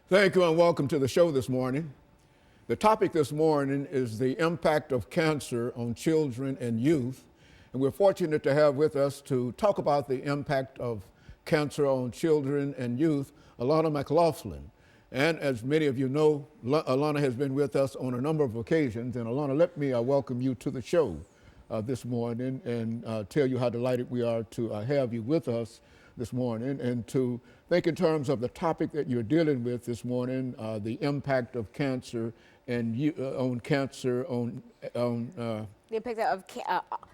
Thank you and welcome to the show this morning. The topic this morning is the impact of cancer on children and youth. And we're fortunate to have with us to talk about the impact of cancer on children and youth, Alana McLaughlin. And as many of you know, Alana has been with us on a number of occasions. And Alana, let me welcome you to the show this morning and tell you how delighted we are to have you with us this morning and to think in terms of the topic that you're dealing with this morning, the impact of cancer and on cancer on the impact of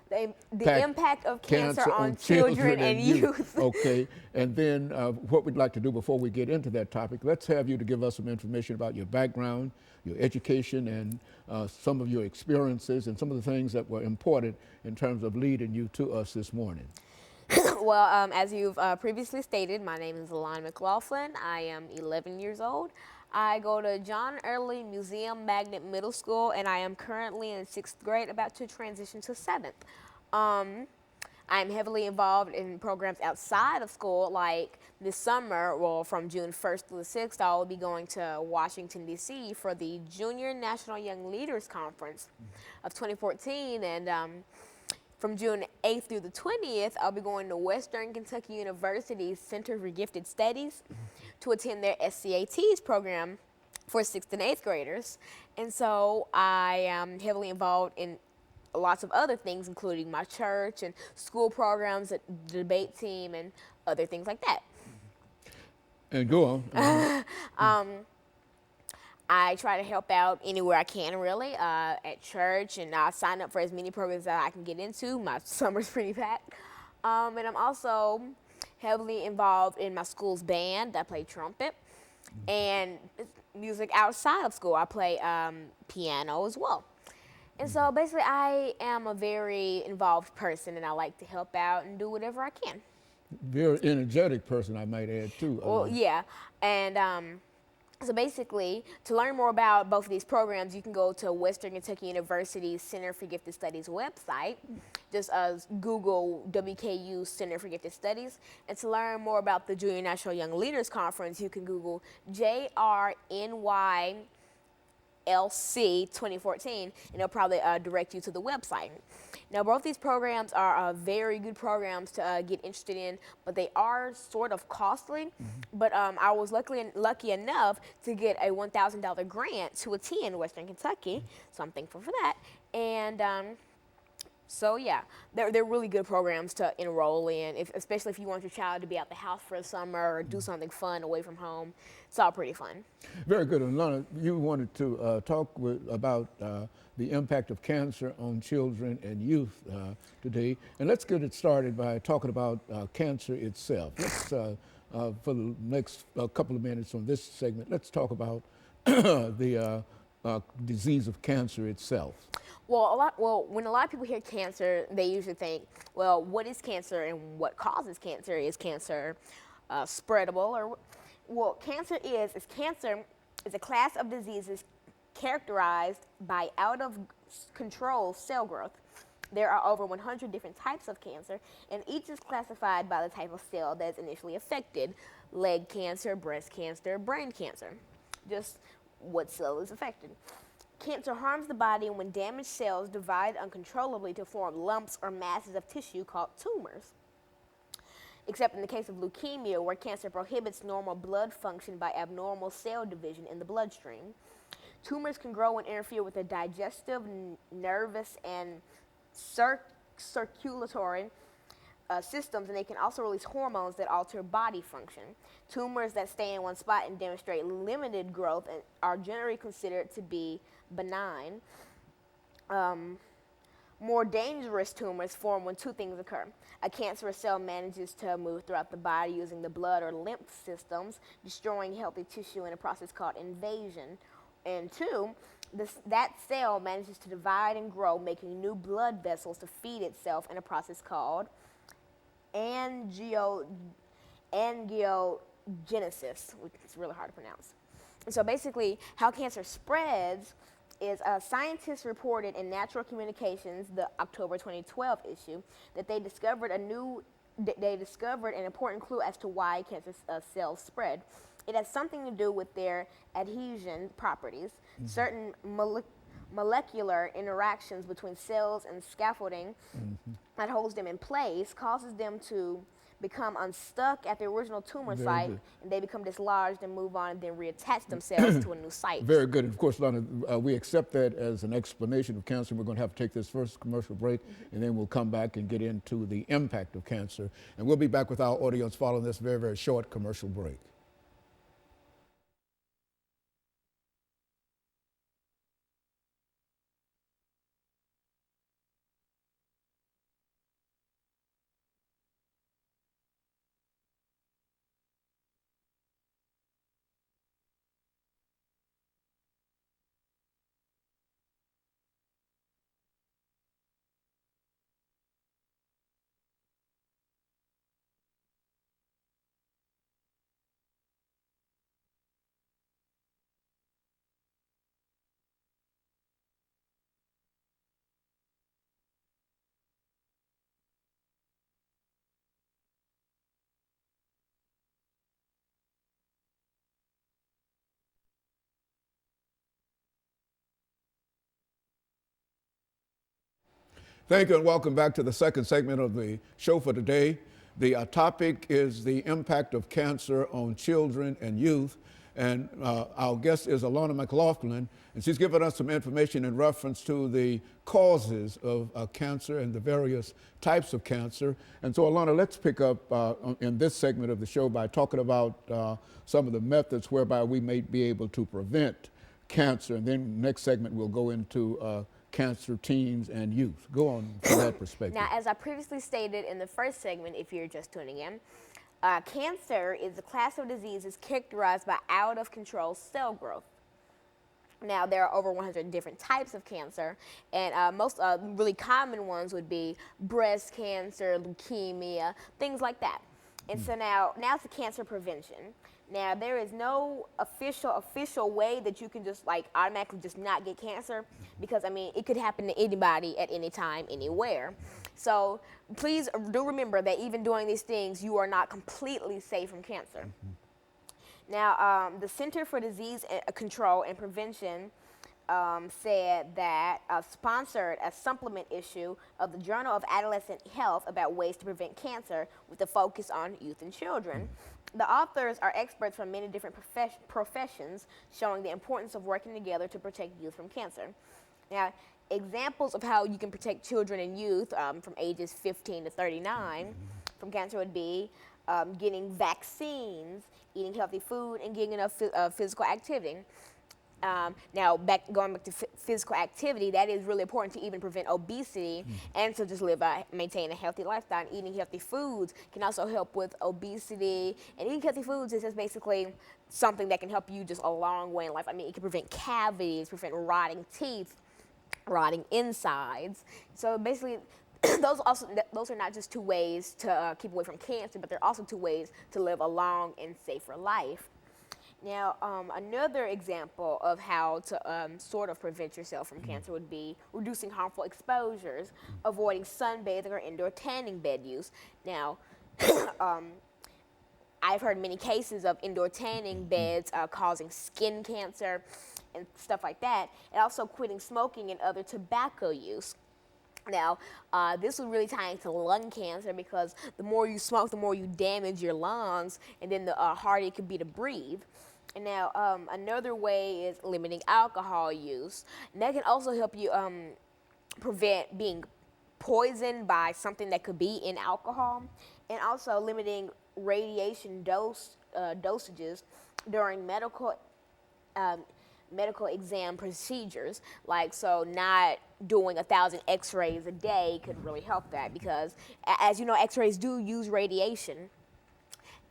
the impact of cancer on children and youth. Okay, and then what we'd like to do before we get into that topic, let's have you to give us some information about your background, your education, and some of your experiences and some of the things that were important in terms of leading you to us this morning. Well, as you've previously stated, my name is Alana McLaughlin. I am 11 years old. I go to John Early Museum Magnet Middle School, and I am currently in 6th grade, about to transition to 7th. I'm heavily involved in programs outside of school, like this summer, well, from June 1st to the 6th, I will be going to Washington, D.C. for the Junior National Young Leaders Conference of 2014, and from June 8th through the 20th, I'll be going to Western Kentucky University's Center for Gifted Studies to attend their SCATs program for 6th and 8th graders. And so I am heavily involved in lots of other things, including my church and school programs, the debate team, and other things like that. And go on. I try to help out anywhere I can, really, at church, and I sign up for as many programs that I can get into. My summer's pretty packed. And I'm also heavily involved in my school's band. I play trumpet and music outside of school. I play piano as well. And so basically I am a very involved person, and I like to help out and do whatever I can. Very energetic person, I might add, too. Well, yeah. And so basically, to learn more about both of these programs, you can go to Western Kentucky University's Center for Gifted Studies website. Just Google WKU Center for Gifted Studies. And to learn more about the Junior National Young Leaders Conference, you can Google JRNY LC 2014, and it'll probably direct you to the website. Now, both these programs are very good programs to get interested in, but they are sort of costly. But I was lucky enough to get a $1,000 grant to attend Western Kentucky, so I'm thankful for that. And so yeah, they're really good programs to enroll in, especially if you want your child to be out the house for the summer or do something fun away from home. It's all pretty fun. Very good. And Lana, you wanted to talk about the impact of cancer on children and youth today. And let's get it started by talking about cancer itself. Let's, for the next couple of minutes on this segment, let's talk about the disease of cancer itself. Well, when a lot of people hear cancer, they usually think, well, what is cancer and what causes cancer? Is cancer spreadable? Cancer is a class of diseases characterized by out-of-control cell growth. There are over 100 different types of cancer, and each is classified by the type of cell that is initially affected: leg cancer, breast cancer, brain cancer. Just what cell is affected. Cancer harms the body when damaged cells divide uncontrollably to form lumps or masses of tissue called tumors. Except in the case of leukemia, where cancer prohibits normal blood function by abnormal cell division in the bloodstream. Tumors can grow and interfere with the digestive, nervous, and circulatory systems, and they can also release hormones that alter body function. Tumors that stay in one spot and demonstrate limited growth are generally considered to be benign. More dangerous tumors form when two things occur. A cancerous cell manages to move throughout the body using the blood or lymph systems, destroying healthy tissue in a process called invasion. And two, that cell manages to divide and grow, making new blood vessels to feed itself in a process called angiogenesis, which is really hard to pronounce. And so basically, how cancer spreads is scientists reported in Natural Communications, the October 2012 issue, that they discovered an important clue as to why cancer cells spread. It has something to do with their adhesion properties. Certain molecular interactions between cells and scaffolding that holds them in place causes them to become unstuck at the original tumor Very site, good. and they become dislodged and move on and then reattach themselves to a new site. Very good. And of course, Lana, we accept that as an explanation of cancer. We're going to have to take this first commercial break, and then we'll come back and get into the impact of cancer. And we'll be back with our audience following this very, very short commercial break. Thank you and welcome back to the second segment of the show for today. The topic is the impact of cancer on children and youth. And our guest is Alana McLaughlin, and she's given us some information in reference to the causes of cancer and the various types of cancer. And so, Alana, let's pick up in this segment of the show by talking about some of the methods whereby we may be able to prevent cancer. And then next segment, we'll go into cancer, teens, and youth. Go on from that perspective. Now, as I previously stated in the first segment, if you're just tuning in, cancer is a class of diseases characterized by out-of-control cell growth. Now, there are over 100 different types of cancer, and most really common ones would be breast cancer, leukemia, things like that. And so now it's the cancer prevention. Now, there is no official way that you can just like automatically just not get cancer, because I mean it could happen to anybody at any time, anywhere. So please do remember that even doing these things, you are not completely safe from cancer. Now, the Center for Disease Control and Prevention said that sponsored a supplement issue of the Journal of Adolescent Health about ways to prevent cancer with a focus on youth and children. The authors are experts from many different professions, showing the importance of working together to protect youth from cancer. Now, examples of how you can protect children and youth from ages 15 to 39 from cancer would be getting vaccines, eating healthy food, and getting enough physical activity. Now, going back to physical activity, that is really important to even prevent obesity and to just maintain a healthy lifestyle. And eating healthy foods can also help with obesity. And eating healthy foods is just basically something that can help you just a long way in life. I mean, it can prevent cavities, prevent rotting teeth, rotting insides. So basically, those are not just two ways to keep away from cancer, but they're also two ways to live a long and safer life. Now, another example of how to sort of prevent yourself from cancer would be reducing harmful exposures, avoiding sunbathing or indoor tanning bed use. Now, I've heard many cases of indoor tanning beds causing skin cancer and stuff like that, and also quitting smoking and other tobacco use. Now, this would really tie into lung cancer, because the more you smoke, the more you damage your lungs, and then the harder it could be to breathe. And now, another way is limiting alcohol use. And that can also help you prevent being poisoned by something that could be in alcohol, and also limiting radiation dosages during medical exam procedures. Like, so not doing 1,000 x-rays a day could really help that, because as you know, x-rays do use radiation,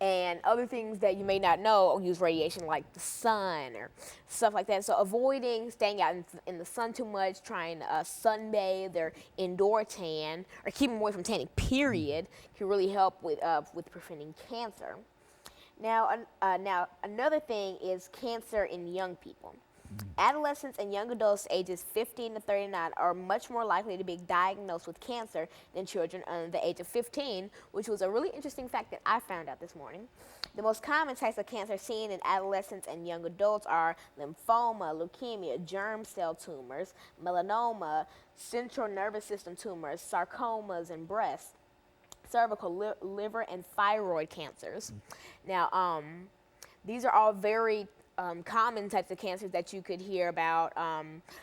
and other things that you may not know use radiation, like the sun or stuff like that. So avoiding staying out in the sun too much, trying to sunbathe or indoor tan, or keeping away from tanning, period, can really help with preventing cancer. Now, another thing is cancer in young people. Adolescents and young adults ages 15 to 39 are much more likely to be diagnosed with cancer than children under the age of 15, which was a really interesting fact that I found out this morning. The most common types of cancer seen in adolescents and young adults are lymphoma, leukemia, germ cell tumors, melanoma, central nervous system tumors, sarcomas, and breast, cervical, liver, and thyroid cancers. Now, these are all very common types of cancers that you could hear about.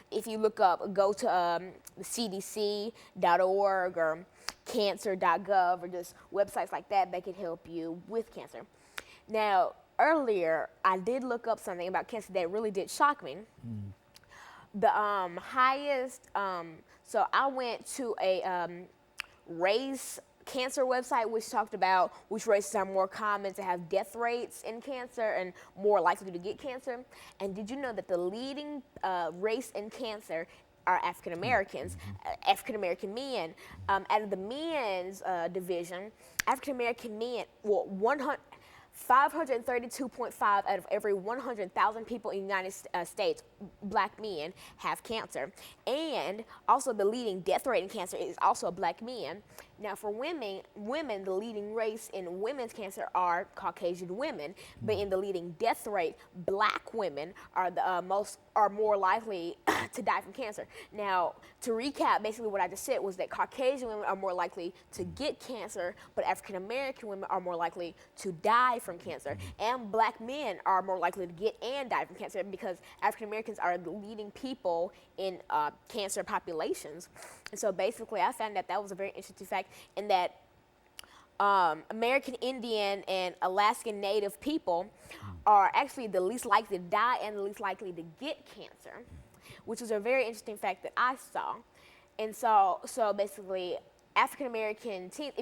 If you look up, go to cdc.org or cancer.gov or just websites like that that could help you with cancer. Now, earlier, I did look up something about cancer that really did shock me. The highest, so I went to a race cancer website which talked about which races are more common to have death rates in cancer and more likely to get cancer. And did you know that the leading race in cancer are African Americans, African American men? Out of the men's division, African American men, well, 532.5 out of every 100,000 people in the United States, black men, have cancer. And also the leading death rate in cancer is also black men. Now for women, the leading race in women's cancer are Caucasian women, but in the leading death rate, black women are the more likely to die from cancer. Now, to recap, basically what I just said was that Caucasian women are more likely to get cancer, but African American women are more likely to die from cancer. And black men are more likely to get and die from cancer because African Americans are the leading people in cancer populations. And so basically I found that that was a very interesting fact, in that American Indian and Alaskan Native people are actually the least likely to die and the least likely to get cancer, which was a very interesting fact that I saw. And so basically, African American teens,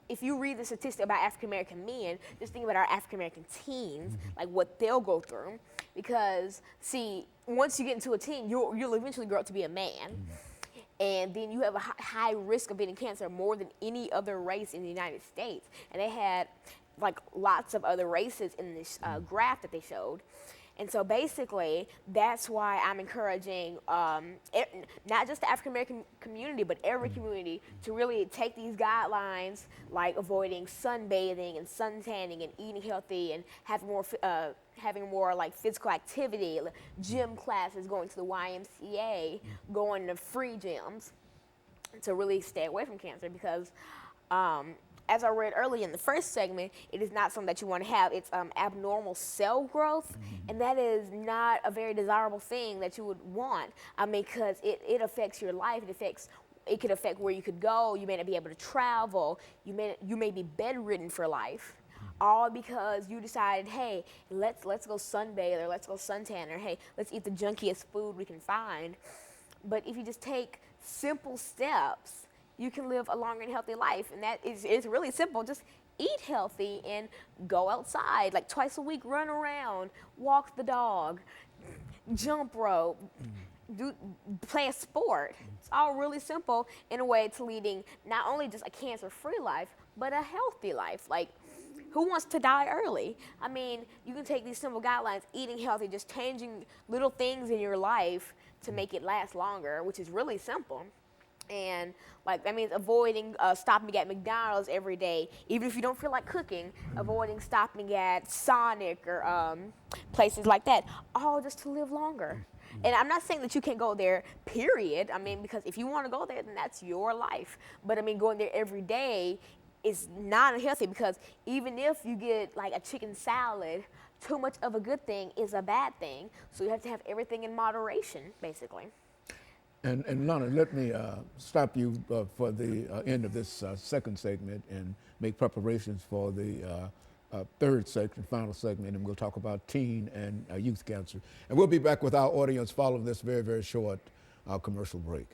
if you read the statistic about African American men, just think about our African American teens, like what they'll go through. Because see, once you get into a teen, you'll eventually grow up to be a man. And then you have a high risk of getting cancer more than any other race in the United States. And they had like lots of other races in this graph that they showed. And so basically, that's why I'm encouraging not just the African American community, but every community to really take these guidelines, like avoiding sunbathing and sun tanning and eating healthy and having more like physical activity, like gym classes, going to the YMCA, going to free gyms, to really stay away from cancer. Because as I read earlier in the first segment, it is not something that you want to have. It's abnormal cell growth, and that is not a very desirable thing that you would want. I mean, because it affects your life. It could affect where you could go. You may not be able to travel. You may be bedridden for life, all because you decided, hey, let's go sunbathe, or let's go suntan, or hey, let's eat the junkiest food we can find. But if you just take simple steps, you can live a longer and healthy life. And that is really simple. Just eat healthy and go outside, like twice a week, run around, walk the dog, jump rope, play a sport. It's all really simple in a way to leading not only just a cancer-free life, but a healthy life. Like, who wants to die early? I mean, you can take these simple guidelines, eating healthy, just changing little things in your life to make it last longer, which is really simple. And like that means avoiding stopping at McDonald's every day, even if you don't feel like cooking. Avoiding stopping at Sonic or places like that, all just to live longer. And I'm not saying that you can't go there, period. I mean, because if you want to go there, then that's your life. But I mean, going there every day is not healthy, because even if you get like a chicken salad, too much of a good thing is a bad thing. So you have to have everything in moderation, basically. And Lana, let me stop you for the end of this second segment and make preparations for the third segment, final segment, and we'll talk about teen and youth cancer. And we'll be back with our audience following this very, very short commercial break.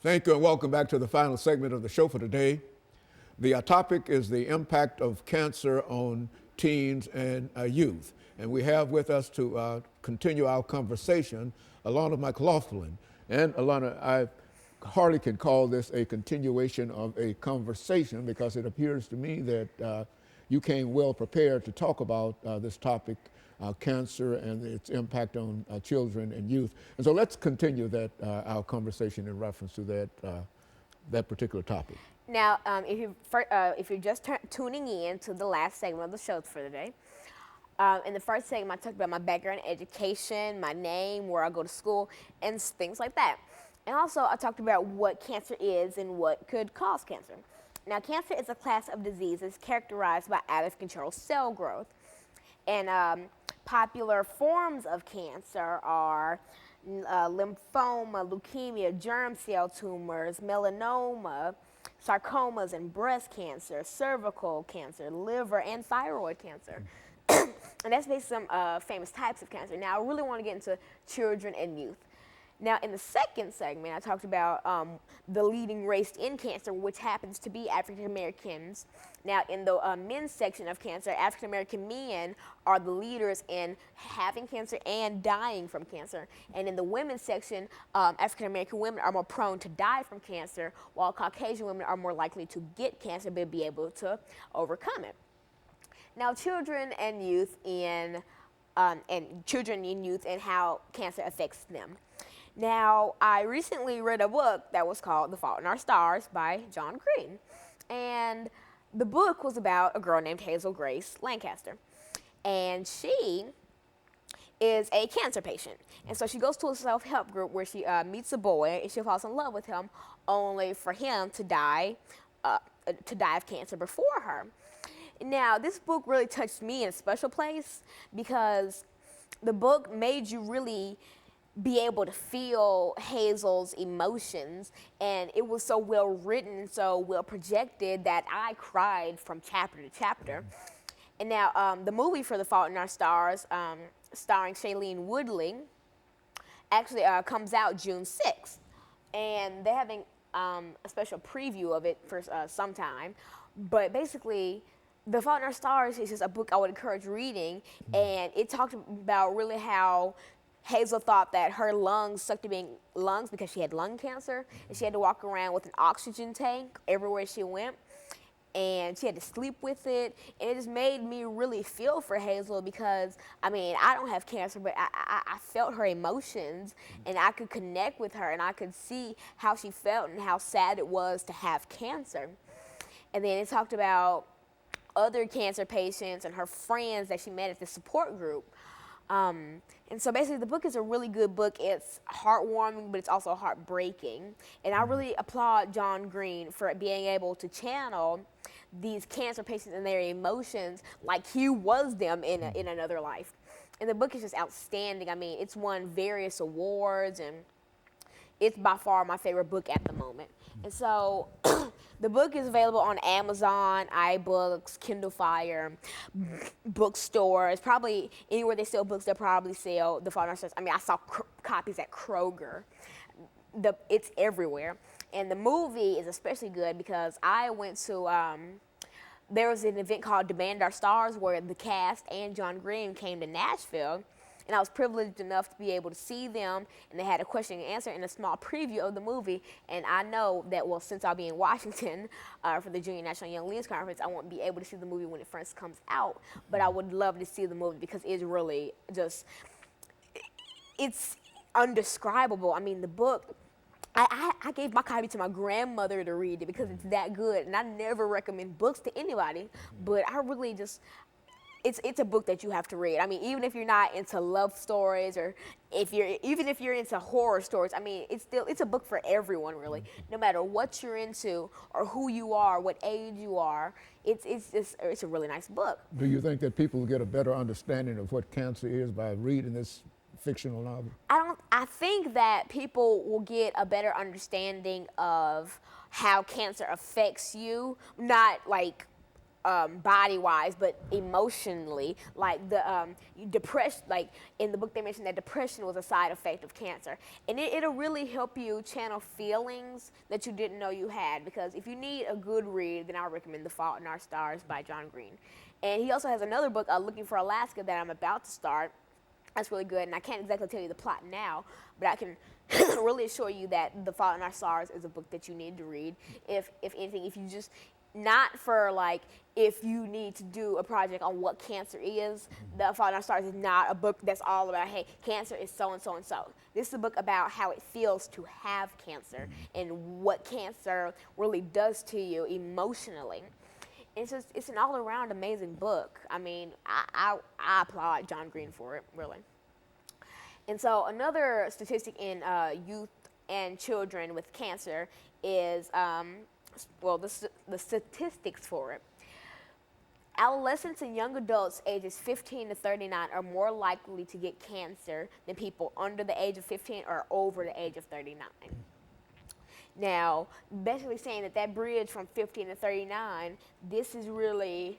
Thank you and welcome back to the final segment of the show for today. The topic is the impact of cancer on teens and youth. And we have with us to continue our conversation Alana McLaughlin. And Alana, I hardly can call this a continuation of a conversation because it appears to me that you came well prepared to talk about this topic, cancer and its impact on children and youth. And so let's continue that our conversation in reference to that particular topic. Now, if you're just tuning in to the last segment of the show for today, in the first segment, I talked about my background in education, my name, where I go to school, and things like that. And also, I talked about what cancer is and what could cause cancer. Now, cancer is a class of diseases characterized by out-of-control cell growth. And popular forms of cancer are lymphoma, leukemia, germ cell tumors, melanoma, sarcomas and breast cancer, cervical cancer, liver and thyroid cancer. And that's basically some famous types of cancer. Now, I really want to get into children and youth. Now, in the second segment, I talked about the leading race in cancer, which happens to be African Americans. Now, in the men's section of cancer, African American men are the leaders in having cancer and dying from cancer. And in the women's section, African American women are more prone to die from cancer, while Caucasian women are more likely to get cancer but be able to overcome it. Now, children and youth and how cancer affects them. Now, I recently read a book that was called The Fault in Our Stars by John Green. And the book was about a girl named Hazel Grace Lancaster. And she is a cancer patient. And so she goes to a self-help group where she meets a boy and she falls in love with him, only for him to die of cancer before her. Now, this book really touched me in a special place because the book made you really be able to feel Hazel's emotions, and it was so well written, so well projected that I cried from chapter to chapter. And now the movie for The Fault in Our Stars, starring Shailene Woodley, actually comes out June 6th. And they're having a special preview of it for some time. But basically, The Fault in Our Stars is just a book I would encourage reading, and it talked about really how Hazel thought that her lungs sucked at being lungs because she had lung cancer, and she had to walk around with an oxygen tank everywhere she went, and she had to sleep with it, and it just made me really feel for Hazel because, I mean, I don't have cancer, but I felt her emotions, and I could connect with her, and I could see how she felt and how sad it was to have cancer. And then it talked about other cancer patients and her friends that she met at the support group. And so basically the book is a really good book. It's heartwarming, but it's also heartbreaking. And I really applaud John Green for being able to channel these cancer patients and their emotions like he was them in another life. And the book is just outstanding. I mean, it's won various awards, and it's by far my favorite book at the moment. And so the book is available on Amazon, iBooks, Kindle Fire, bookstores. Probably anywhere they sell books, they'll probably sell The Fault in Our Stars. I mean, I saw copies at Kroger. It's everywhere. And the movie is especially good because I went to, there was an event called Demand Our Stars where the cast and John Green came to Nashville. And I was privileged enough to be able to see them, and they had a question and answer and a small preview of the movie. And I know that, well, since I'll be in Washington for the Junior National Young Leaders Conference, I won't be able to see the movie when it first comes out. But I would love to see the movie because it's really just, it's undescribable. I mean, the book, I gave my copy to my grandmother to read it because it's that good. And I never recommend books to anybody, but I really just, it's a book that you have to read. I mean, even if you're not into love stories, or even if you're into horror stories, I mean, it's a book for everyone, really. No matter what you're into or who you are, what age you are, it's a really nice book. Do you think that people get a better understanding of what cancer is by reading this fictional novel? I think that people will get a better understanding of how cancer affects you, not like body-wise, but emotionally. Like depression, like in the book they mentioned that depression was a side effect of cancer, and it'll really help you channel feelings that you didn't know you had. Because if you need a good read, then I recommend The Fault in Our Stars by John Green. And he also has another book, Looking for Alaska, that I'm about to start. That's really good, and I can't exactly tell you the plot now, but I can really assure you that The Fault in Our Stars is a book that you need to read. If anything, if you just, not for like, if you need to do a project on what cancer is, The Fault in Our Stars is not a book that's all about, hey, cancer is so and so and so. This is a book about how it feels to have cancer and what cancer really does to you emotionally. It's an all-around amazing book. I mean, I applaud John Green for it, really. And so another statistic in youth and children with cancer is, the statistics for it. Adolescents and young adults ages 15 to 39 are more likely to get cancer than people under the age of 15 or over the age of 39. Now, basically saying that bridge from 15 to 39, this is really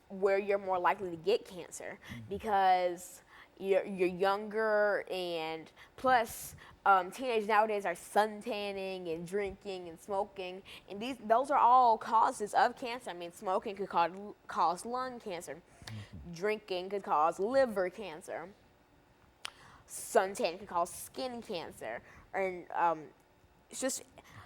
where you're more likely to get cancer, because you're younger, and plus teenagers nowadays are suntanning and drinking and smoking, and those are all causes of cancer. I mean, smoking could cause lung cancer, drinking could cause liver cancer, suntanning could cause skin cancer, and it's just,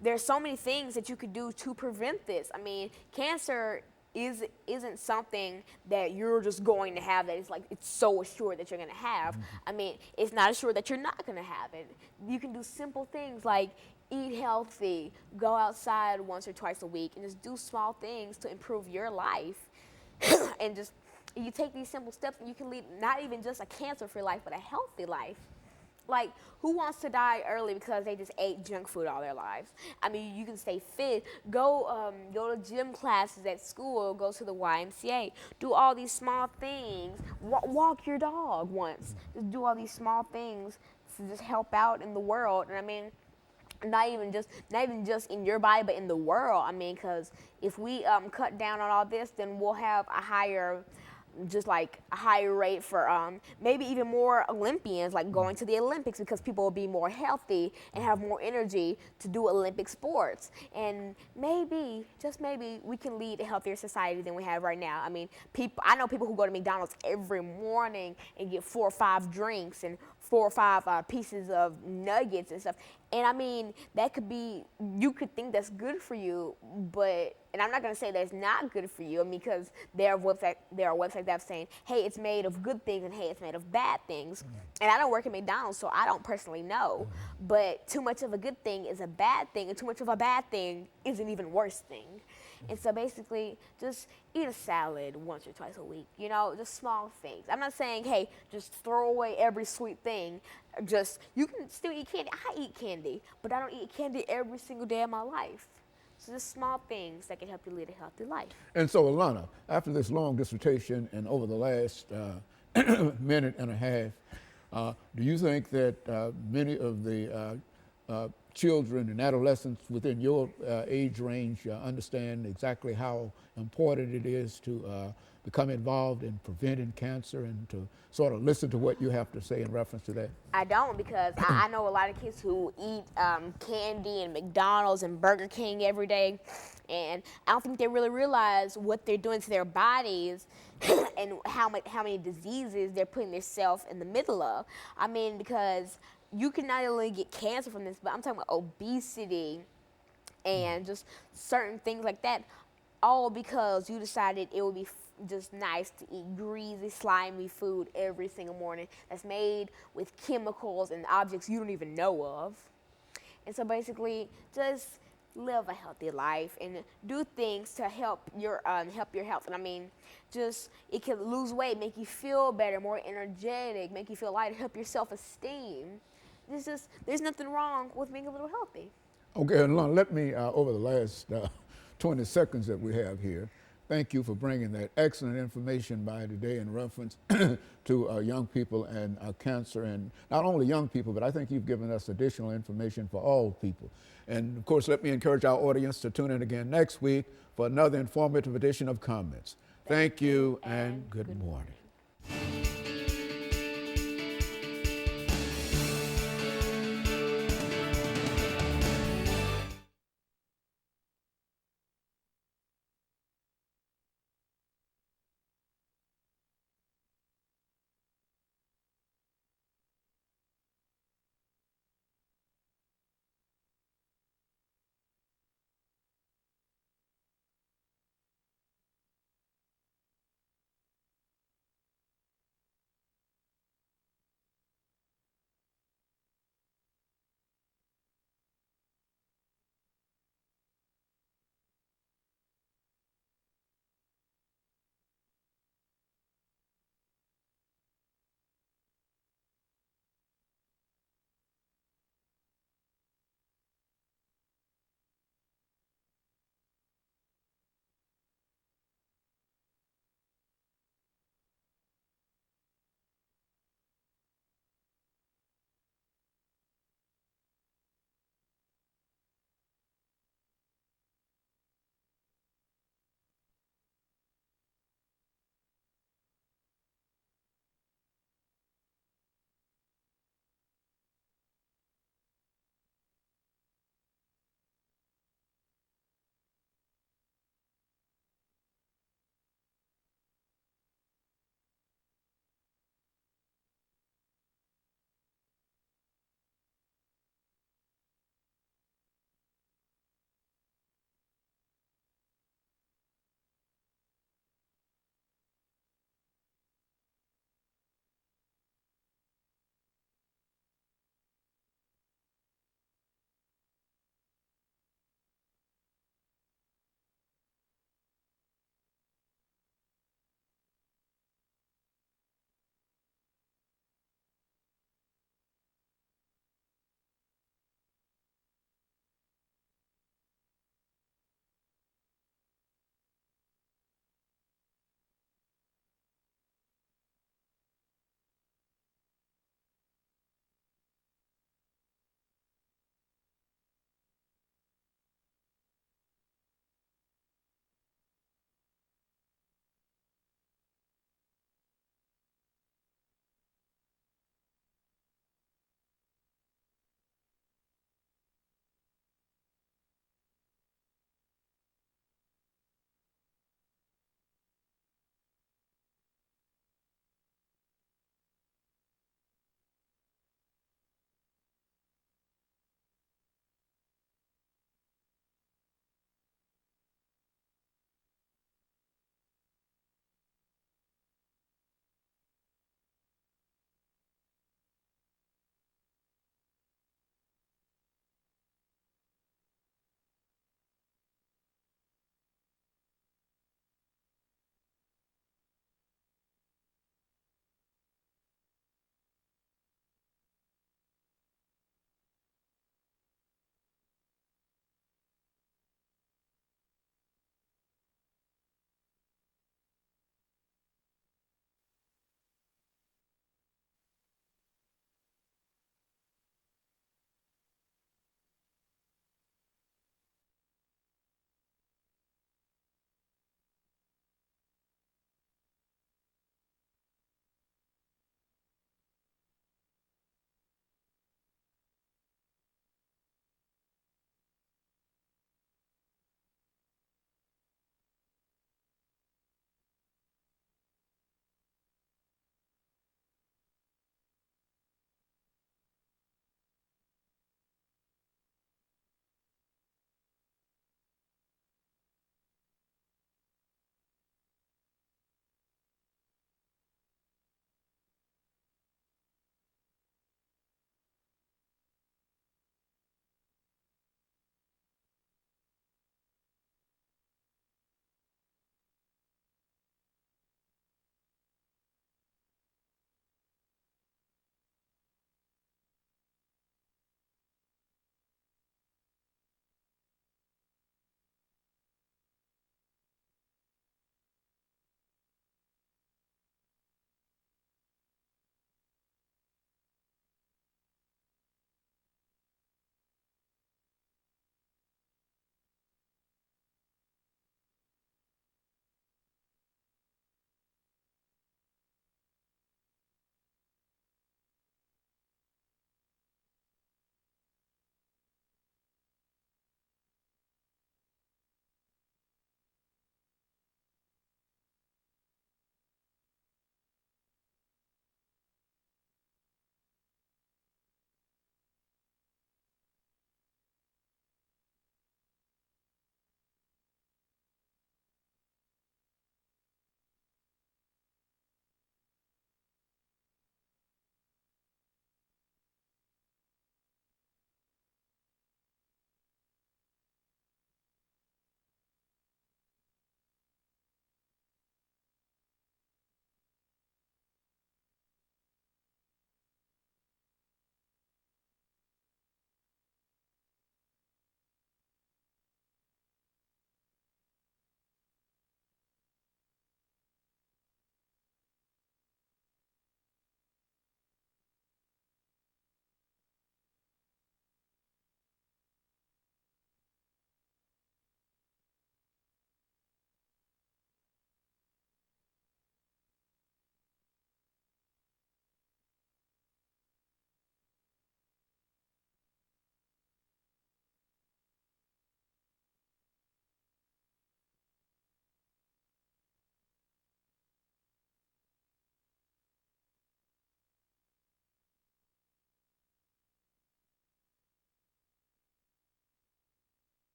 there's so many things that you could do to prevent this. I mean, cancer isn't something that you're just going to have, that it's so assured that you're going to have. I mean, it's not assured that you're not going to have it. You can do simple things like eat healthy, go outside once or twice a week, and just do small things to improve your life. And just, you take these simple steps, and you can lead not even just a cancer-free life, but a healthy life. Like, who wants to die early because they just ate junk food all their lives? I mean, you can stay fit, go to gym classes at school, go to the YMCA, do all these small things, walk your dog once. Just do all these small things to just help out in the world. And I mean, not even just in your body, but in the world. I mean, because if we cut down on all this, then we'll have a higher rate for maybe even more Olympians, like going to the Olympics, because people will be more healthy and have more energy to do Olympic sports. And maybe, just maybe, we can lead a healthier society than we have right now. I mean, I know people who go to McDonald's every morning and get 4 or 5 drinks and 4 or 5 pieces of nuggets and stuff. And I mean, that could be, you could think that's good for you, but, and I'm not going to say that it's not good for you, I mean, because there are websites that are saying, hey, it's made of good things, and hey, it's made of bad things. And I don't work at McDonald's, so I don't personally know. But too much of a good thing is a bad thing, and too much of a bad thing is an even worse thing. And so basically, just eat a salad once or twice a week, you know, just small things. I'm not saying, hey, just throw away every sweet thing. You can still eat candy. I eat candy, but I don't eat candy every single day of my life. So just small things that can help you lead a healthy life. And so, Alana, after this long dissertation and over the last minute and a half, do you think that many of the children and adolescents within your age range understand exactly how important it is to become involved in preventing cancer, and to sort of listen to what you have to say in reference to that? I don't, because I know a lot of kids who eat candy and McDonald's and Burger King every day, and I don't think they really realize what they're doing to their bodies and how many diseases they're putting themselves in the middle of. I mean, because you can not only get cancer from this, but I'm talking about obesity and just certain things like that, all because you decided it would be just nice to eat greasy, slimy food every single morning that's made with chemicals and objects you don't even know of. And so basically, just live a healthy life and do things to help your health. And I mean, just, it can lose weight, make you feel better, more energetic, make you feel lighter, help your self-esteem. There's nothing wrong with being a little healthy. Okay, and let me, over the last 20 seconds that we have here, Thank you for bringing that excellent information by today in reference to young people and cancer, and not only young people, but I think you've given us additional information for all people. And of course, let me encourage our audience to tune in again next week for another informative edition of Comments. Thank you and good morning.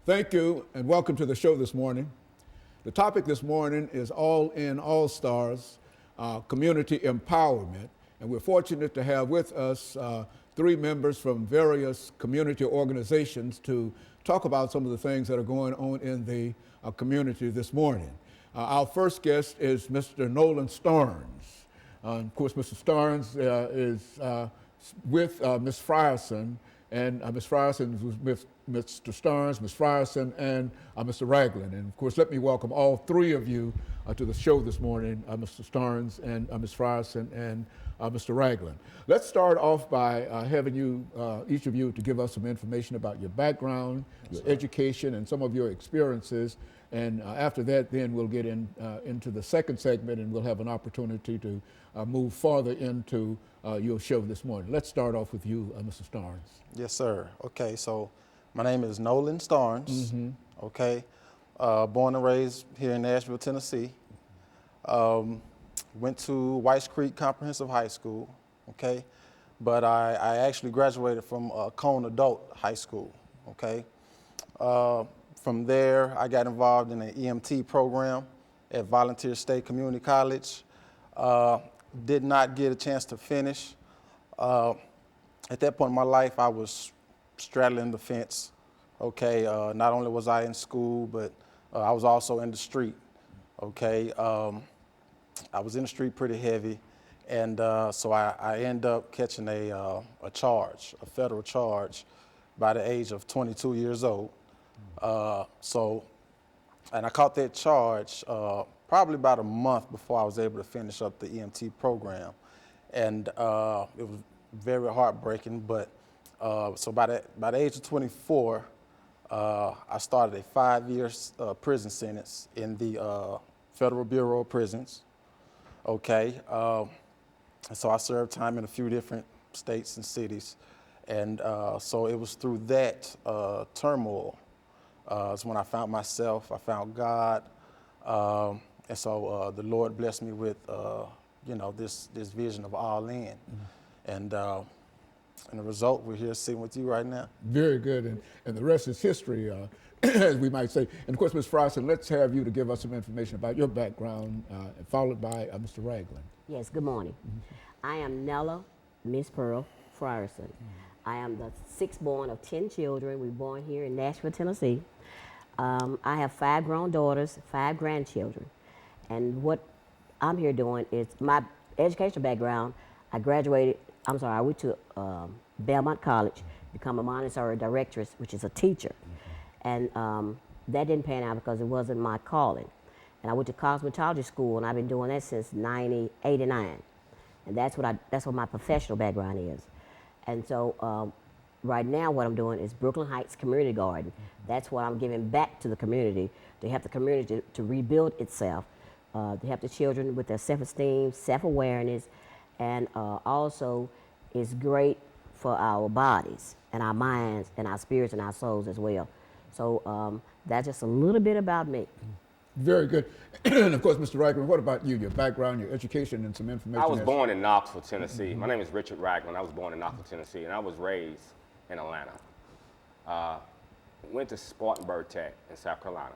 Thank you and welcome to the show this morning. The topic this morning is All in AllStars, community empowerment. And we're fortunate to have with us three members from various community organizations to talk about some of the things that are going on in the community this morning. Our first guest is Mr. Nolan Starnes. Of course, Mr. Starnes is with Ms. Frierson, and Ms. Frierson was with Mr. Starnes, Ms. Frierson, and Mr. Ragland. And of course, let me welcome all three of you to the show this morning, Mr. Starnes and Ms. Frierson and Mr. Ragland. Let's start off by having you, each of you, to give us some information about your background, your education, and some of your experiences. And after that, then we'll get into the second segment, and we'll have an opportunity to move farther into your show this morning. Let's start off with you, Mr. Starnes. Yes, sir. Okay, so my name is Nolan Starnes. Okay, born and raised here in Nashville, Tennessee. Went to Whites Creek Comprehensive High School. Okay, but I actually graduated from Cone Adult High School. Okay. From there, I got involved in an EMT program at Volunteer State Community College. Did not get a chance to finish. At that point in my life, I was straddling the fence. Okay, not only was I in school, but I was also in the street. Okay, I was in the street pretty heavy, and so I ended up catching a charge, a federal charge, by the age of 22 years old. And I caught that charge probably about a month before I was able to finish up the EMT program. And it was very heartbreaking, but so by the age of 24, I started a 5-year prison sentence in the Federal Bureau of Prisons. Okay, and so I served time in a few different states and cities. And so it was through that turmoil is when I found myself, I found God, and so the Lord blessed me with, this vision of all in, and the result we're here sitting with you right now. Very good, and the rest is history, as we might say. And of course, Ms. Frierson, let's have you to give us some information about your background, followed by Mr. Ragland. Yes, good morning. I am Nella Miss Pearl Frierson. I am the sixth born of 10 children. We were born here in Nashville, Tennessee. I have 5 grown daughters, 5 grandchildren. And what I'm here doing is my educational background. I went to Belmont College, become a Montessori directress, which is a teacher. And that didn't pan out because it wasn't my calling. And I went to cosmetology school, and I've been doing that since 1989. And that's what my professional background is. And so right now what I'm doing is Brooklyn Heights Community Garden. That's what I'm giving back to the community, to help the community to rebuild itself, to help the children with their self-esteem, self-awareness, and also is great for our bodies and our minds and our spirits and our souls as well. So that's just a little bit about me. Very good. And of course, Mr. Ragland, what about you, your background, your education, and some information? I was born in Knoxville, Tennessee. My name is Richard Ragland. I was born in Knoxville, Tennessee, and I was raised in Atlanta. Went to Spartanburg Tech in South Carolina.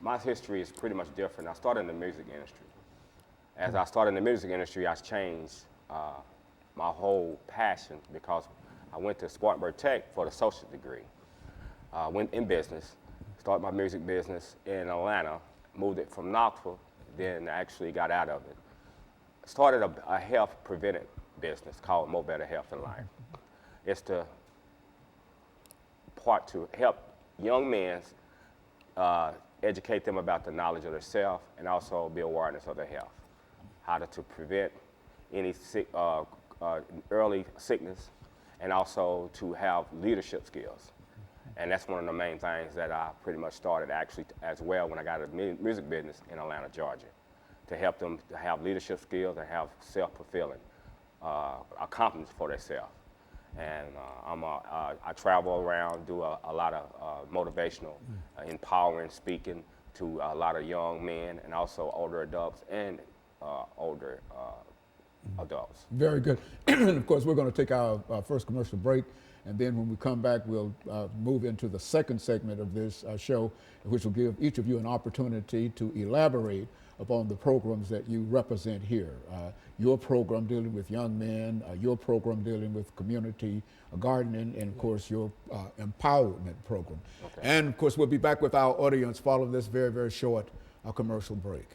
My history is pretty much different. I started in the music industry. As I started in the music industry, I changed my whole passion because I went to Spartanburg Tech for the associate degree. Went in business. Started my music business in Atlanta, moved it from Knoxville, then actually got out of it. Started a health preventive business called More Better Health in Life. It's the part to help young men educate them about the knowledge of themselves and also be awareness of their health, how to prevent any early sickness, and also to have leadership skills. And that's one of the main things that I pretty much started actually as well when I got a music business in Atlanta, Georgia, to help them to have leadership skills and have self-fulfilling accomplishments for themselves. And I travel around, do a lot of motivational, empowering speaking to a lot of young men and also older adults and older adults. Very good. And of course, we're going to take our first commercial break. And then when we come back, we'll move into the second segment of this show, which will give each of you an opportunity to elaborate upon the programs that you represent here. Your program dealing with young men, your program dealing with community gardening, and of course your empowerment program. Okay. And of course, we'll be back with our audience following this very, very short commercial break.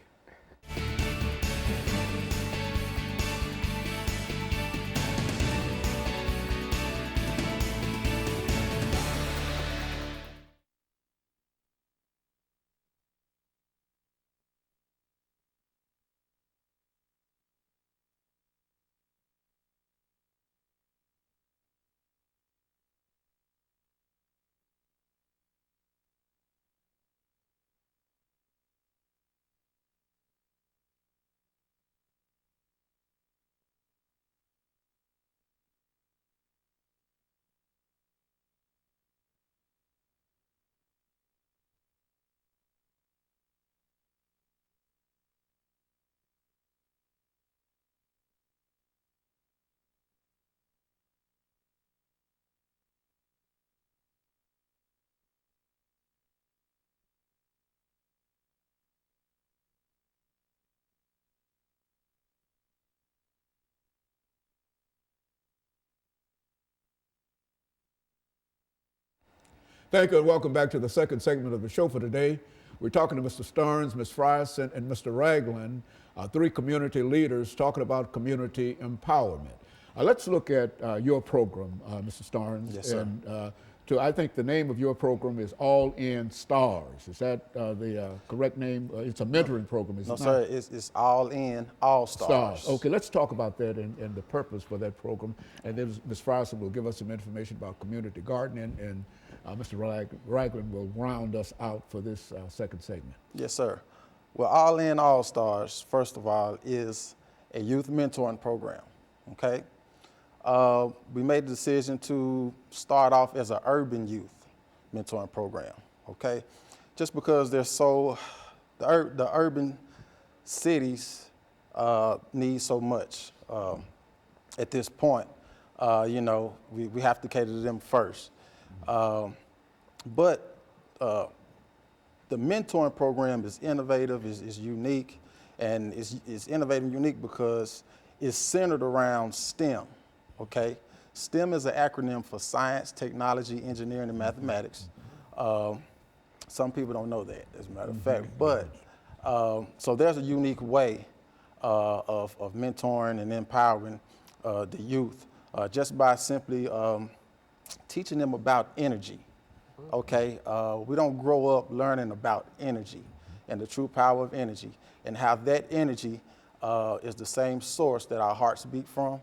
Thank you, and welcome back to the second segment of the show for today. We're talking to Mr. Starnes, Ms. Frierson, and Mr. Ragland, three community leaders talking about community empowerment. Let's look at your program, Mr. Starnes. Yes, sir. And I think the name of your program is AllStars. Is that the correct name? It's a mentoring program, is it not? No, sir, it's All In, AllStars. Stars. Okay, let's talk about that and the purpose for that program. And then Ms. Frierson will give us some information about community gardening, and Mr. Ragland will round us out for this second segment. Yes, sir. Well, All In, AllStars, first of all, is a youth mentoring program, okay? We made the decision to start off as an urban youth mentoring program, okay? Just because the urban cities need so much at this point. You know, we have to cater to them first. But the mentoring program is innovative, is unique, and is innovative and unique because it's centered around STEM, okay? STEM is an acronym for science, technology, engineering, and mathematics. Some people don't know that, as a matter of fact. But, so there's a unique way of mentoring and empowering the youth just by simply teaching them about energy, okay? We don't grow up learning about energy and the true power of energy and how that energy is the same source that our hearts beat from,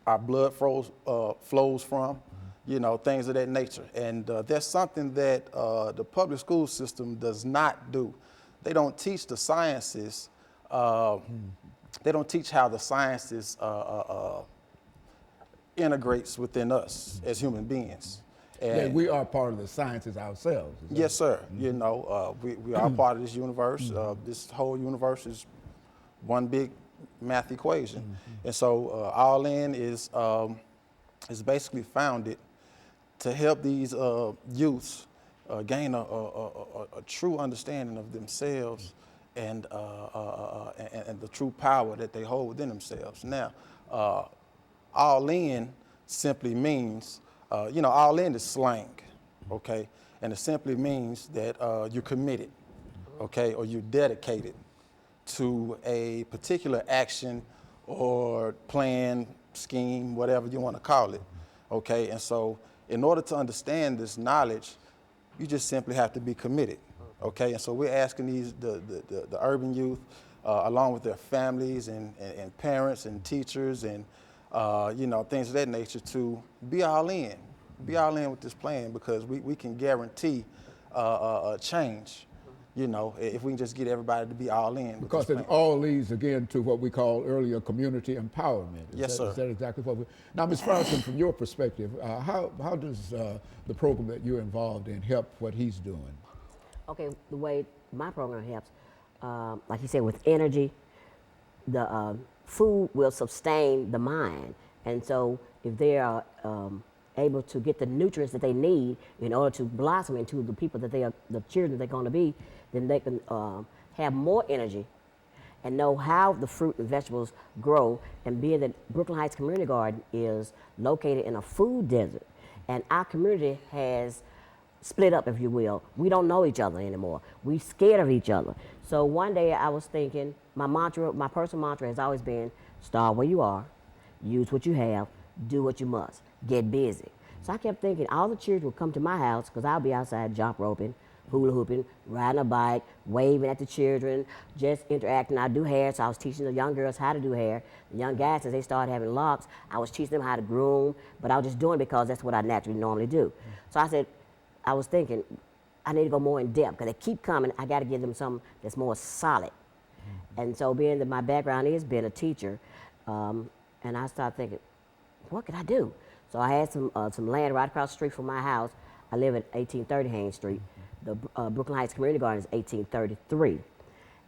our blood flows from, you know, things of that nature. And that's something that the public school system does not do. They don't teach the sciences, they don't teach how the sciences integrates within us as human beings. And yeah, we are part of the sciences ourselves. yes, sir. You know, we are part of this universe. This whole universe is one big math equation. And so All In is basically founded to help these youths gain a true understanding of themselves and the true power that they hold within themselves. Now, All In simply means, you know, all in is slang, okay? And it simply means that you're committed, okay, or you're dedicated to a particular action or plan, scheme, whatever you want to call it, okay? And so in order to understand this knowledge, you just simply have to be committed, okay? And so we're asking the urban youth, along with their families and parents and teachers and you know, things of that nature, to be all in with this plan, because we can guarantee a change, you know, if we can just get everybody to be all in. Because it all leads again to what we called earlier community empowerment. Yes, sir. Is that exactly what we? Now, Ms. Frierson, from your perspective, how does the program that you're involved in help what he's doing? Okay, the way my program helps, like you said, with energy, the food will sustain the mind. And so if they are able to get the nutrients that they need in order to blossom into the people that they are, the children they're going to be, then they can have more energy and know how the fruit and vegetables grow. And being that Brooklyn Heights Community Garden is located in a food desert, and our community has split up, if you will. We don't know each other anymore. We scared of each other. So one day I was thinking, my mantra, my personal mantra has always been, start where you are, use what you have, do what you must, get busy. So I kept thinking all the children would come to my house because I'll be outside jump roping, hula hooping, riding a bike, waving at the children, just interacting. I do hair, so I was teaching the young girls how to do hair. The young guys, as they started having locks, I was teaching them how to groom, but I was just doing it because that's what I naturally normally do. So I was thinking, I need to go more in depth because they keep coming. I got to give them something that's more solid. And so being that my background is being a teacher, and I started thinking, what could I do? So I had some land right across the street from my house. I live at 1830 Haynes Street. The Brooklyn Heights Community Garden is 1833.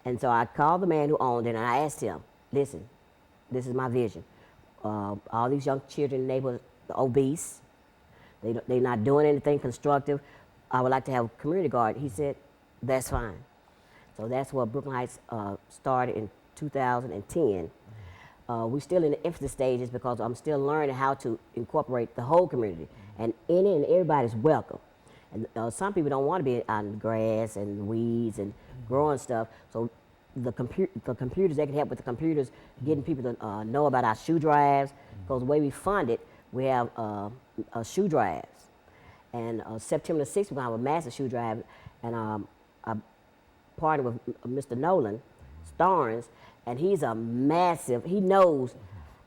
And so I called the man who owned it and I asked him, listen, this is my vision. All these young children in the neighborhood, the obese, they're not doing anything constructive. I would like to have a community garden. He said, that's fine. So that's what Brooklyn Heights started in 2010. We're still in the infancy stages because I'm still learning how to incorporate the whole community. And any and everybody's welcome. And some people don't want to be out in the grass and weeds and growing stuff. So the computers, they can help with the computers, getting people to know about our shoe drives. Because the way we fund it, we have shoe drives. And September the 6th, we're going to have a massive shoe drive. And I partnered with Mr. Nolan, NStarnes, and he's a massive, he knows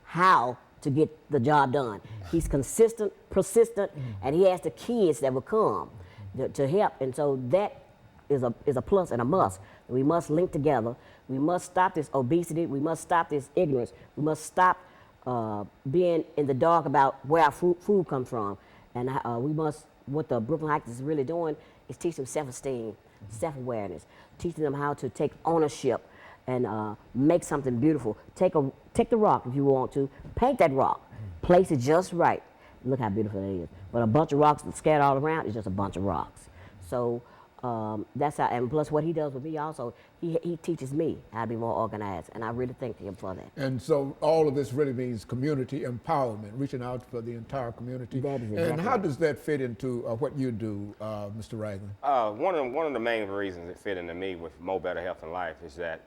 how to get the job done. He's consistent, persistent, and he has the kids that will come to help. And so that is a plus and a must. We must link together. We must stop this obesity. We must stop this ignorance. We must stop being in the dark about where our food comes from. And we must, what the Brooklyn Heights is really doing is teach them self-esteem, self-awareness, teaching them how to take ownership and make something beautiful. Take the rock if you want to, paint that rock, place it just right. Look how beautiful it is. But a bunch of rocks scattered all around is just a bunch of rocks. So that's how, and plus what he does with me also, he teaches me how to be more organized, and I really thank him for that. And so all of this really means community empowerment, reaching out for the entire community. That is exactly and how right. does that fit into what you do, Mr. Ragland? One of the main reasons it fit into me with Mo Better Health and Life is that,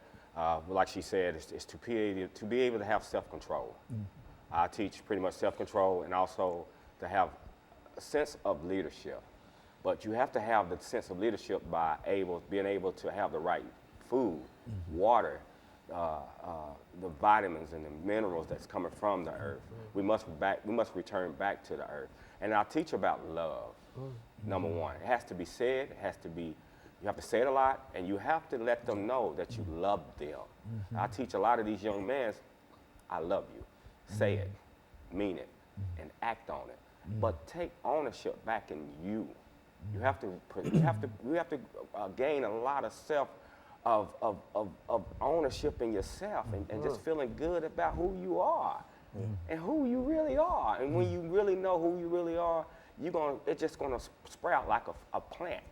like she said, is to be able to have self-control. I teach pretty much self-control and also to have a sense of leadership. But you have to have the sense of leadership by being able to have the right food, water, the vitamins and the minerals that's coming from the earth. We must return back to the earth. And I teach about love, number one. It has to be said, you have to say it a lot, and you have to let them know that you love them. I teach a lot of these young men, I love you. Say it, mean it, and act on it. But take ownership back in you. You have to gain a lot of ownership in yourself and just feeling good about who you are and who you really are. And when you really know who you really are, it's just gonna sprout like a plant,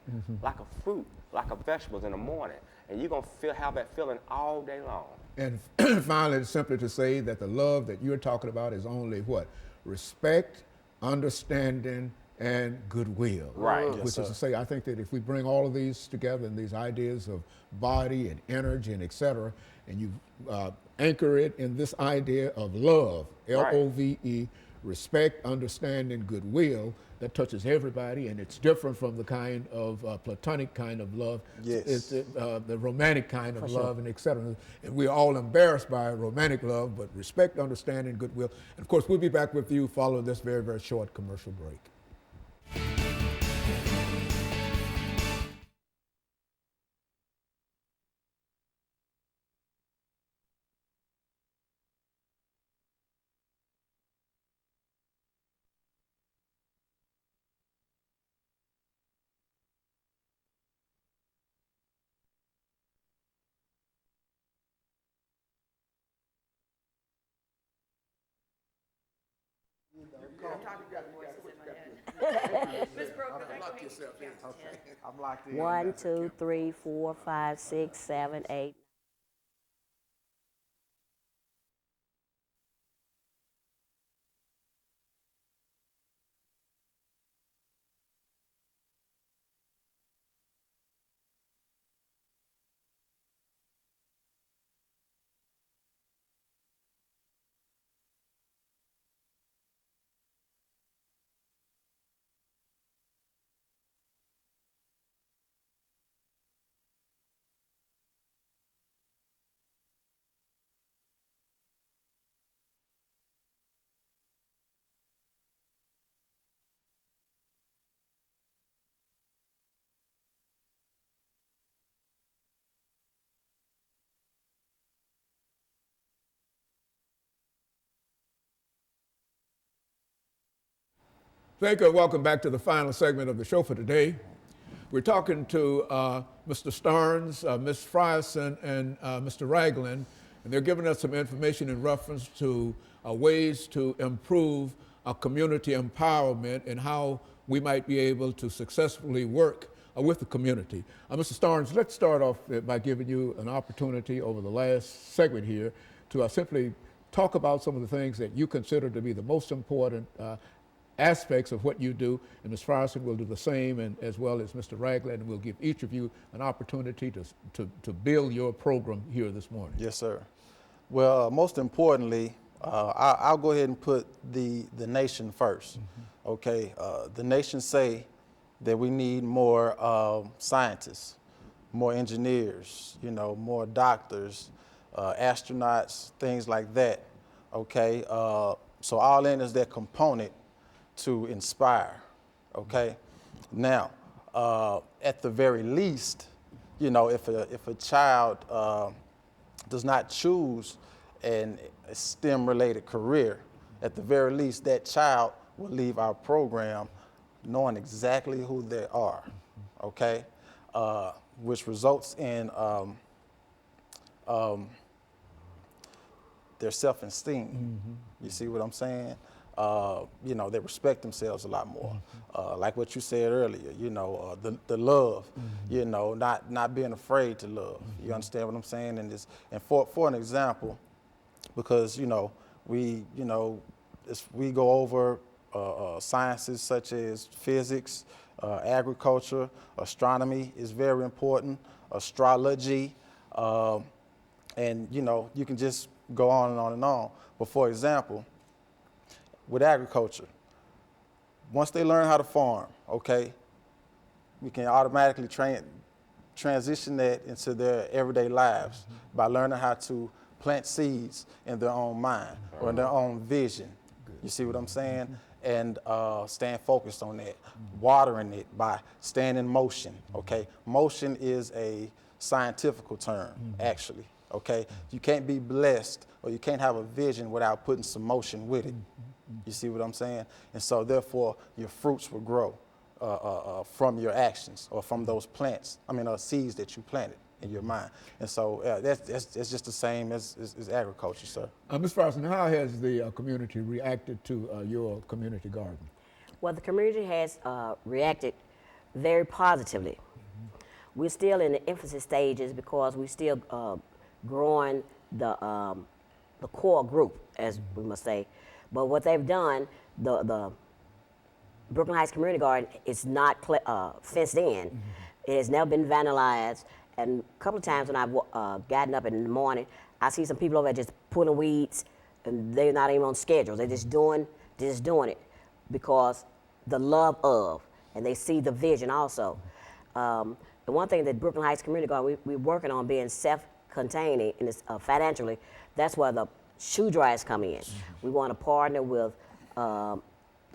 like a fruit, like a vegetables in the morning, and you're gonna have that feeling all day long. And finally, simply to say that the love that you're talking about is only what? Respect, understanding, and goodwill. Right. Yes, Which is sir. to say, I think that if we bring all of these together and these ideas of body and energy and et cetera, and you anchor it in this idea of love, Right. L-O-V-E, respect, understanding, goodwill, that touches everybody, and it's different from the kind of platonic kind of love. Yes. It's the romantic kind of love and et cetera. And we're all embarrassed by romantic love, but respect, understanding, goodwill. And of course, we'll be back with you following this very, very short commercial break. I'm talking about the voices in my head. Ms. Pearl, could I go ahead and get you count to 10? I'm locked in. 1, 2, 3, 4, 5, 6, 7, 8. Thank you and welcome back to the final segment of the show for today. We're talking to Mr. Starnes, Ms. Frierson, and Mr. Ragland, and they're giving us some information in reference to ways to improve community empowerment and how we might be able to successfully work with the community. Mr. Starnes, let's start off by giving you an opportunity over the last segment here to simply talk about some of the things that you consider to be the most important aspects of what you do, and Ms. Frierson will do the same, and as well as Mr. Ragland, and we'll give each of you an opportunity to build your program here this morning. Yes, sir. Well, most importantly, I'll go ahead and put the nation first. Okay, the nation say that we need more scientists, more engineers, you know, more doctors, astronauts, things like that. Okay, so all in is that component to inspire. Okay, now at the very least, you know, if a child does not choose a STEM-related career, at the very least, that child will leave our program knowing exactly who they are, okay? Which results in their self-esteem. You see what I'm saying? You know, they respect themselves a lot more. Like what you said earlier, you know, the love, you know, not being afraid to love. You understand what I'm saying? And for an example, because, you know, we go over sciences such as physics, agriculture, astronomy is very important, astrology, and, you know, you can just go on and on and on. But for example, with agriculture, once they learn how to farm, okay, we can automatically transition that into their everyday lives by learning how to plant seeds in their own mind or in their own vision. You see what I'm saying? And staying focused on that, watering it by staying in motion, okay? Motion is a scientific term, actually, okay? You can't be blessed or you can't have a vision without putting some motion with it. You see what I'm saying? And so therefore, your fruits will grow from your actions or from those seeds that you planted in your mind. And so that's just the same as agriculture, sir. Ms. Frierson, how has the community reacted to your community garden? Well, the community has reacted very positively. We're still in the infancy stages because we're still growing the core group, as we must say. But what they've done, the Brooklyn Heights Community Garden is not fenced in. It has never been vandalized. And a couple of times when I've gotten up in the morning, I see some people over there just pulling weeds, and they're not even on schedules. They're just doing it because the love of, and they see the vision also. The one thing that Brooklyn Heights Community Garden, we're working on being self-containing and financially. That's where the shoe dryers come in. We want to partner with the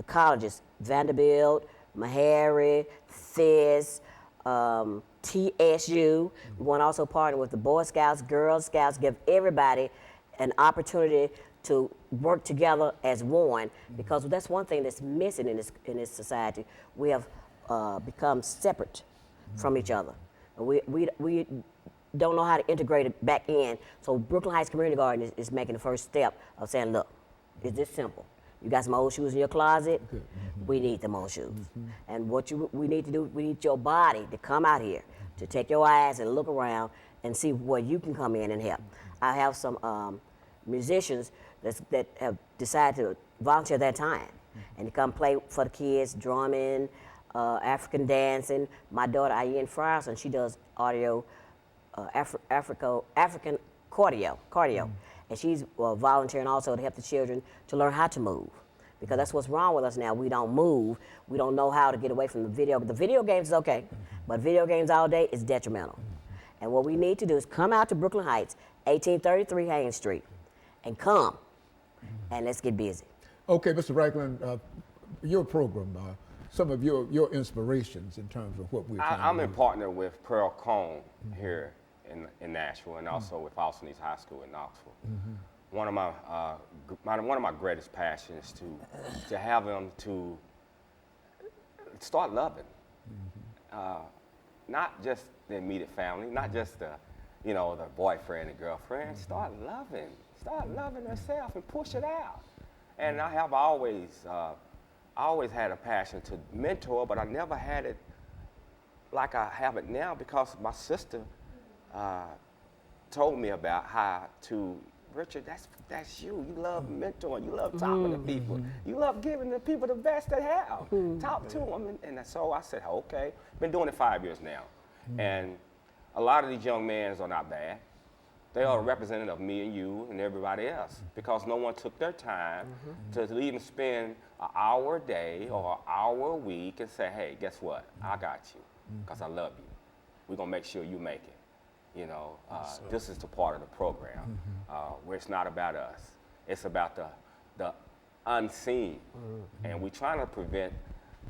colleges, Vanderbilt, Meharry, FIS, TSU. We want to also partner with the Boy Scouts, Girl Scouts, give everybody an opportunity to work together as one, because that's one thing that's missing in this society. We have become separate from each other. We don't know how to integrate it back in. So Brooklyn Heights Community Garden is making the first step of saying, look, it's this simple. You got some old shoes in your closet? We need them old shoes. And what we need to do, we need your body to come out here, to take your eyes and look around and see where you can come in and help. I have some musicians that have decided to volunteer their time and to come play for the kids, drumming, African dancing. My daughter, Ian Frierson, she does audio, African cardio. And she's volunteering also to help the children to learn how to move. Because that's what's wrong with us now. We don't move. We don't know how to get away from the video. The video games is okay, but video games all day is detrimental. And what we need to do is come out to Brooklyn Heights, 1833 Haynes Street, and come, and let's get busy. Okay, Mr. Ragland, your program, some of your inspirations in terms of what we're trying I'm to in do. partner with Pearl Cone here in Nashville, and also with AllStars High School in Knoxville. One of my greatest passions to have them to start loving, not just the immediate family, not just the boyfriend and girlfriend. Start loving themselves and push it out. And I have always had a passion to mentor, but I never had it like I have it now because my sister told me about how to, Richard, that's you. You love mentoring. You love talking to people. You love giving the people the best they have. Talk to them. And so I said, okay. Been doing it 5 years now. And a lot of these young men are not bad. They are a representative of me and you and everybody else because no one took their time to even spend an hour a day or an hour a week and say, hey, guess what? I got you because I love you. We're going to make sure you make it. This is the part of the program where it's not about us. It's about the unseen. And we're trying to prevent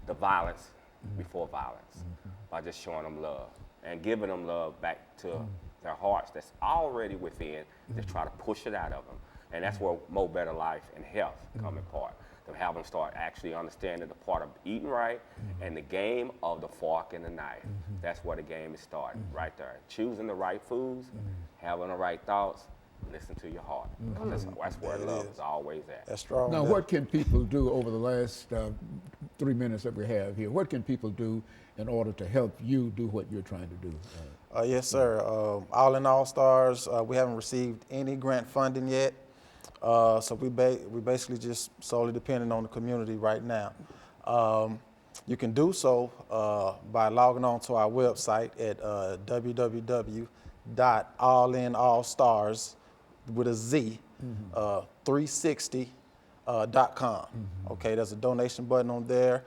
the violence before violence by just showing them love and giving them love back to their hearts that's already within, just try to push it out of them. And that's where Mo Better Life and health come in part. To have them start actually understanding the part of eating right and the game of the fork and the knife. That's where the game is starting, right there. Choosing the right foods, having the right thoughts, listen to your heart. Because that's where love is always at. That's strong. Now, what can people do over the last 3 minutes that we have here? What can people do in order to help you do what you're trying to do? Yes, sir. All in AllStars, we haven't received any grant funding yet. So we basically just solely depending on the community right now. You can do so by logging on to our website at www.allinallstars with a Z 360.com. Okay, there's a donation button on there.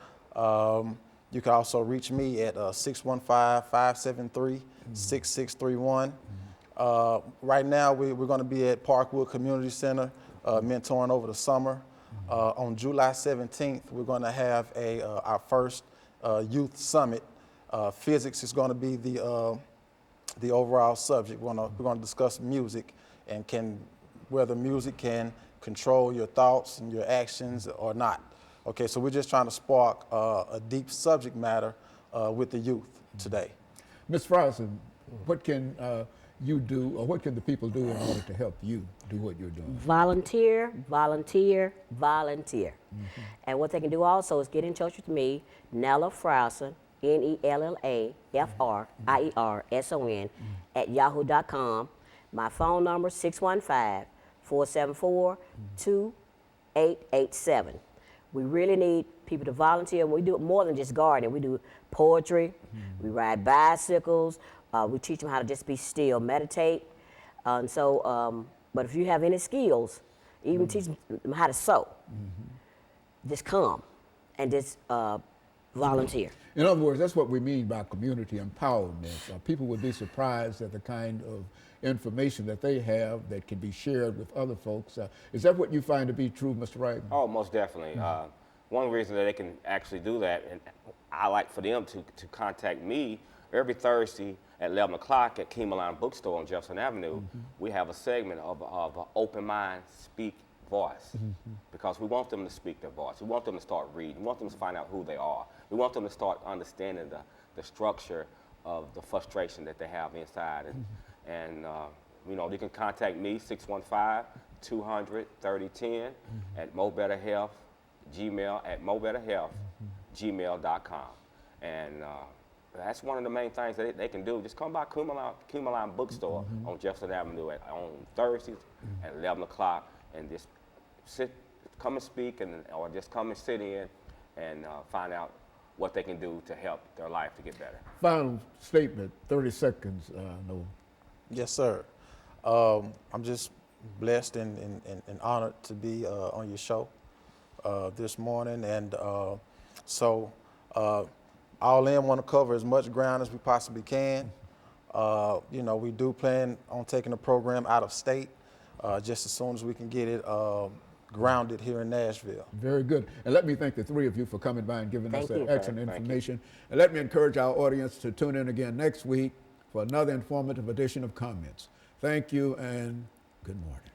You can also reach me at 615-573-6631. Right now, we're going to be at Parkwood Community Center mentoring over the summer. On July 17th, we're going to have our first youth summit. Physics is going to be the overall subject. We're going to discuss music and whether music can control your thoughts and your actions or not. Okay, so we're just trying to spark a deep subject matter with the youth today. Ms. Frierson, what can you do, or what can the people do in order to help you do what you're doing? Volunteer, volunteer, volunteer. And what they can do also is get in touch with me, Nella Frierson, NELLAFRIERSON, at yahoo.com. My phone number, 615-474-2887. We really need people to volunteer. We do more than just gardening. We do poetry, we ride bicycles, we teach them how to just be still, meditate. But if you have any skills, even teach them how to sew, just come and just volunteer. In other words, that's what we mean by community empowerment. People would be surprised at the kind of information that they have that can be shared with other folks. Is that what you find to be true, Mr. Wright? Oh, most definitely. One reason that they can actually do that, and I like for them to contact me every Thursday at 11 o'clock at Keemeline Bookstore on Jefferson Avenue. We have a segment of Open Mind, Speak Voice, because we want them to speak their voice. We want them to start reading. We want them to find out who they are. We want them to start understanding the structure of the frustration that they have inside. And you can contact me, 615-200-3010 at Mo Better Health Gmail at mobetterhealth@gmail.com. And that's one of the main things that they can do. Just come by Kumalan Bookstore on Jefferson Avenue on Thursdays at 11 o'clock and just come and speak or just come and sit in and find out what they can do to help their life to get better. Final statement, 30 seconds, Noel. Yes, sir. I'm just blessed and honored to be on your show this morning. And All In want to cover as much ground as we possibly can. You know, we do plan on taking the program out of state just as soon as we can get it grounded here in Nashville. Very good. And let me thank the three of you for coming by and giving us Thank that you. excellent information. And let me encourage our audience to tune in again next week for another informative edition of Comments. Thank you and good morning.